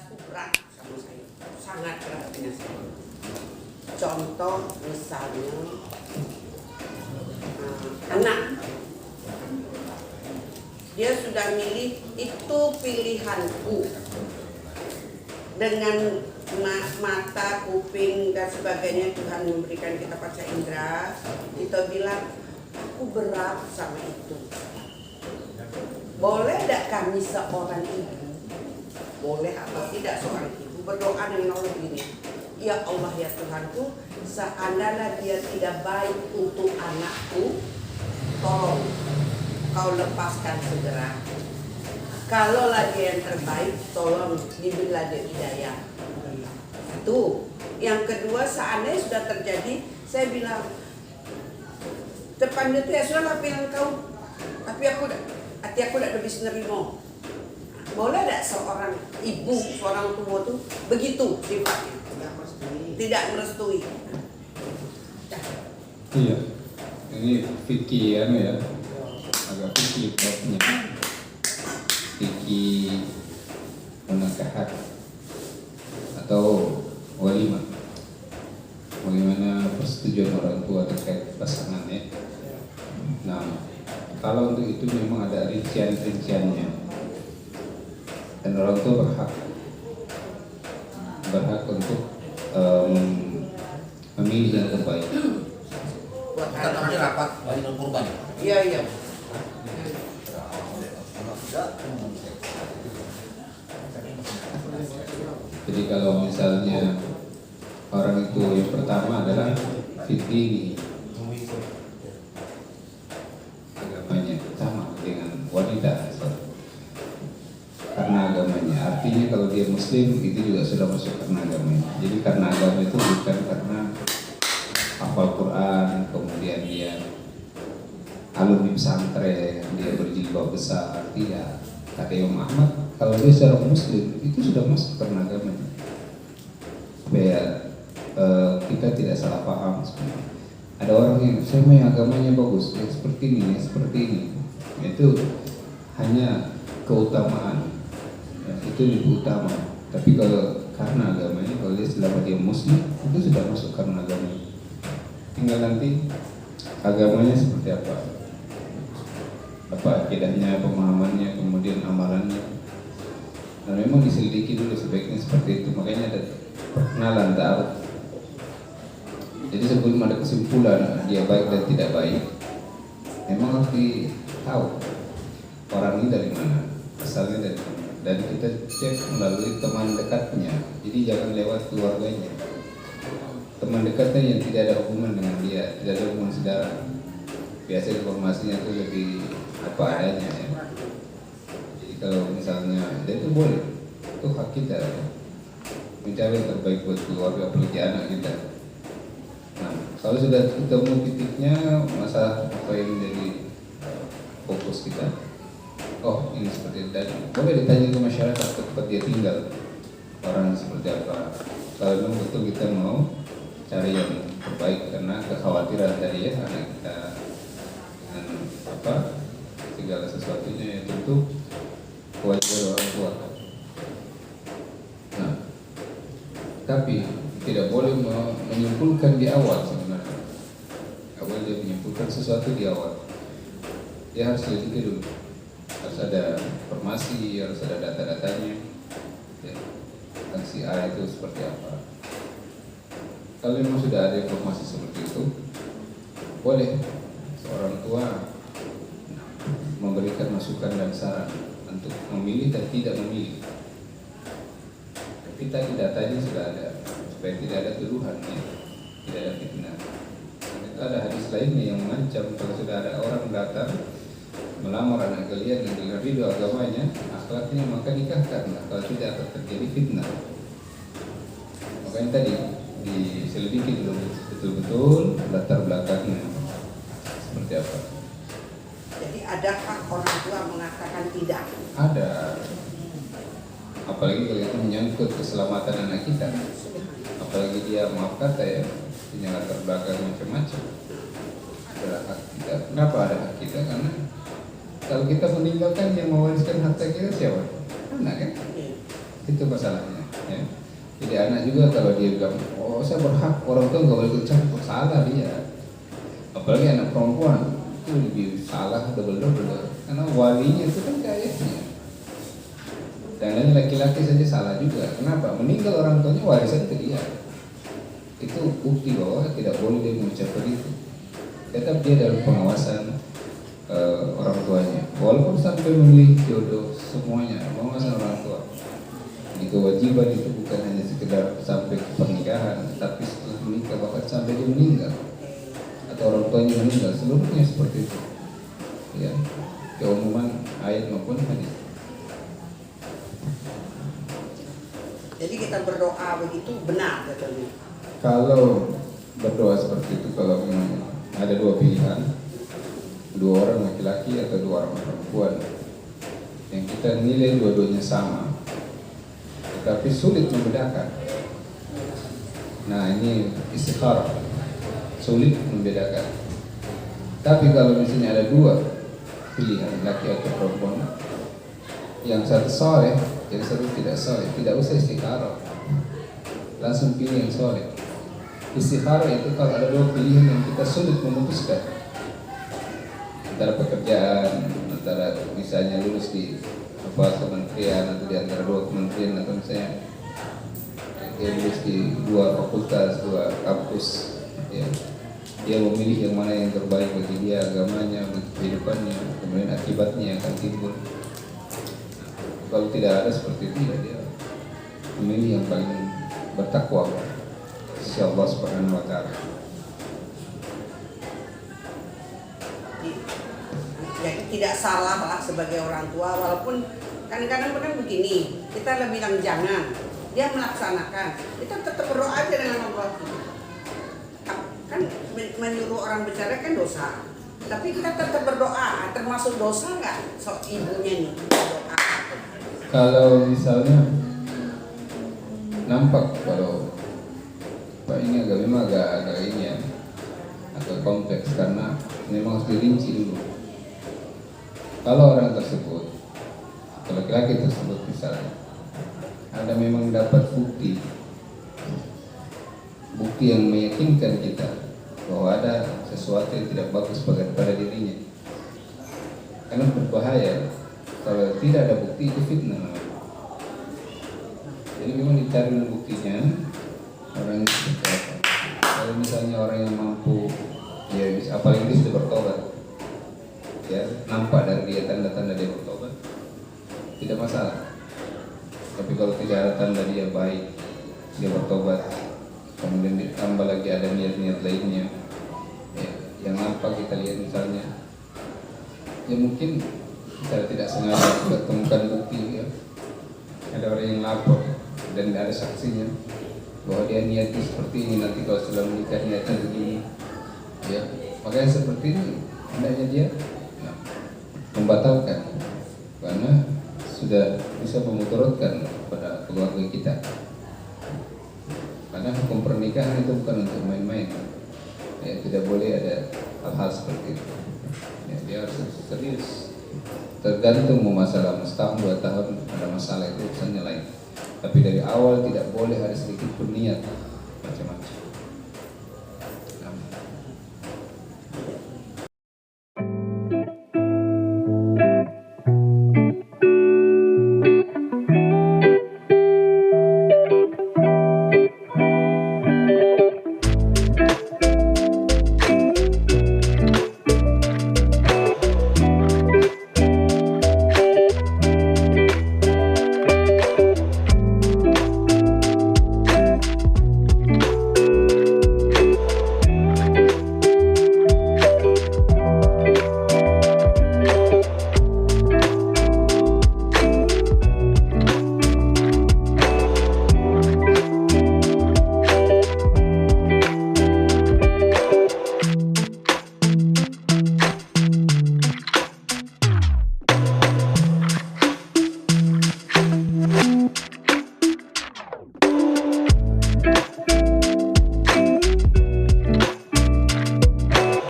itu berat sama saya, sangat berat dengan saya. Contoh misalnya anak, dia sudah milih itu pilihanku dengan mata, kuping dan sebagainya. Tuhan memberikan kita panca indera, kita bilang aku berat sama itu. Boleh tidak kami seorang ibu, boleh atau tidak seorang ibu berdoa dengan Allah begini, ya Allah ya Tuhanku, seandainya dia tidak baik untuk anakku, tolong kau lepaskan segera. Kalau lagi yang terbaik, tolong diberilah dia hidayah. Itu. Yang kedua, seandainya sudah terjadi, saya bilang, depan itu ya sudah pilihan kau, tapi hati aku tidak bisa nerima. Boleh tidak seorang ibu, seorang tua itu begitu sifatnya, tidak merestui. Iya, ini fikih ya, agak fikih babnya, fikih menakahat atau walimah, bagaimana persetujuan orang tua terkait pasangannya. Nah, kalau untuk itu memang ada rincian-rinciannya, dan orang tua berhak untuk memilih yang terbaik. Kita namanya rapat warisan kurban. Iya. Jadi kalau misalnya orang itu yang pertama adalah fitri, agamanya sama dengan wanita, karena agamanya. Artinya kalau dia muslim itu juga sudah masuk karena agamanya. Jadi karena agama itu bukan karena hafal Quran, kemudian dia alumni pesantren, dia berjilbab besar, tidak. Kata Imam Ahmad, kalau dia seorang muslim itu sudah masuk karena agamanya. Supaya kita tidak salah paham sebenarnya. Ada orang yang saya mau yang agamanya bagus, yang seperti ini, yang seperti ini. Itu hanya keutamaan, ya, itu lebih utama. Tapi kalau karena agamanya, kalau dia selama dia muslim itu sudah masuk karena agamanya. Tinggal nanti agamanya seperti apa akidahnya, pemahamannya, kemudian amalannya. Dan memang diselidiki dulu sebaiknya seperti itu. Makanya ada perkenalan ta'aruf. Jadi sebelum ada kesimpulan dia baik dan tidak baik, memang harus ditahu orang ini dari mana, asalnya dari mana, dan kita cek melalui teman dekatnya. Jadi jangan lewat keluarganya, teman dekatnya yang tidak ada hubungan dengan dia, tidak ada hubungan saudara. Biasa informasinya itu lebih apa adanya ya. Jadi kalau misalnya dia itu boleh, itu hak kita ya, mencari yang terbaik buat keluarga, apalagi anak kita. Nah, kalau sudah ketemu titiknya, masalah apa yang menjadi fokus kita, oh ini seperti itu, dan boleh ditanya ke masyarakat tempat dia tinggal, orang seperti apa. Kalau memang betul kita mau cari yang terbaik, karena kekhawatiran tadi ya anak kita dengan apa segala sesuatunya, ya tentu kewajiban orang tua. Nah, tapi tidak boleh menyimpulkan di awal sebenarnya. Tidak boleh menyimpulkan sesuatu di awal. Dia harus selidiki dulu. Harus ada informasi, harus ada data-datanya. Ya, tentang si A itu seperti apa. Kalau memang sudah ada informasi seperti itu, boleh seorang tua memberikan masukan dan saran untuk memilih dan tidak memilih. Tapi tadi datanya sudah ada, supaya tidak ada tuduhan, ya, tidak ada fitnah. Itu ada hadis lainnya yang mengancam kalau sudah ada orang datang melamar anak kalian yang dengan ridho agamanya, akhlaknya, maka nikahkanlah. Kalau tidak akan terjadi fitnah. Makanya tadi diselidiki dulu betul-betul latar belakangnya seperti apa. Jadi adakah orang tua mengatakan tidak? Ada. Apalagi kalau itu menyangkut keselamatan anak kita. Apalagi dia, maaf kata ya, punya latar belakang macam-macam. Adalah hak kita. Kenapa ada hak kita? Karena kalau kita meninggalkan, yang mewariskan harta kita siapa? Anak kan? Itu masalahnya. Ya. Jadi anak juga kalau dia bilang, oh saya berhak, orang tua nggak boleh ikut campur, salah dia. Apalagi anak perempuan itu lebih salah double, karena walinya itu kan ke ayahnya. Dan laki-laki saja salah juga. Kenapa? Meninggal orang tuanya, warisan ke dia. Itu bukti bahwa tidak boleh dia mengucapkan itu. Tetap dia dalam pengawasan orang tuanya. Walaupun sampai memilih jodoh semuanya, pengawasan orang tua. Itu kewajiban itu bukan hanya sekedar sampai ke pernikahan, tapi setelah menikah bahkan sampai dia meninggal atau orang tuanya meninggal, seluruhnya seperti itu. Ya, keumuman ayat maupun hadis. Jadi kita berdoa begitu benar katanya. Kalau berdoa seperti itu, kalau memang ada dua pilihan, dua orang laki-laki atau dua orang perempuan yang kita nilai dua-duanya sama, tetapi sulit membedakan. Nah ini istikharah, sulit membedakan. Tapi kalau misalnya ada dua pilihan, laki atau perempuan, yang satu soleh, yang satu tidak soleh, tidak usah istikharah, langsung pilih yang soleh. Istikharah itu kalau ada dua pilihan yang kita sulit memutuskan, antara pekerjaan, antara misalnya lulus di kementerian atau di antara dua kementerian, atau misalnya dia lulus di dua fakultas, dua kampus, ya. Dia memilih yang mana yang terbaik bagi dia, agamanya, bagi kehidupannya, kemudian akibatnya yang akan timbul. Kalau tidak ada seperti itu, ya dia memilih yang paling bertakwa sisi Allah Subhanahu wa Ta'ala. Jadi tidak salah lah sebagai orang tua, walaupun kadang-kadang begini, kita lebih bilang jangan, dia melaksanakan, kita tetap berdoa aja dengan Allah. Kan menyuruh orang bicara kan dosa, tapi kita tetap berdoa. Termasuk dosa nggak ibunya nih berdoa? Kalau misalnya nampak kalau Pak ini memang agak ini ya, agak kompleks karena memang harus dirinci dulu. Kalau orang tersebut, atau laki-laki tersebut misalnya, ada memang dapat bukti yang meyakinkan kita bahwa ada sesuatu yang tidak bagus pada dirinya, karena berbahaya. Kalau tidak ada bukti itu fitnah namanya. Jadi memang dicari buktinya orang yang seperti apa. Kalau misalnya orang yang mampu, ya bisa, apalagi dia sudah bertobat, ya nampak dari dia tanda-tanda dia bertobat, tidak masalah. Tapi kalau tidak ada tanda dia baik, dia bertobat, kemudian ditambah lagi ada niat-niat lainnya, ya, yang nampak kita lihat misalnya, ya mungkin kita tidak sengaja kita temukan bukti, ya ada orang yang lapor dan ada saksinya bahwa dia niatnya seperti ini, nanti kalau sudah menikah niatnya begini, ya makanya seperti ini hendaknya dia membatalkan, karena sudah bisa memudaratkan pada keluarga kita. Karena hukum pernikahan itu bukan untuk main-main, ya tidak boleh ada hal-hal seperti itu, ya, dia harus serius. Tergantung mau masalah setahun 2 tahun ada masalah, itu urusannya lain. Tapi dari awal tidak boleh ada sedikit pun niat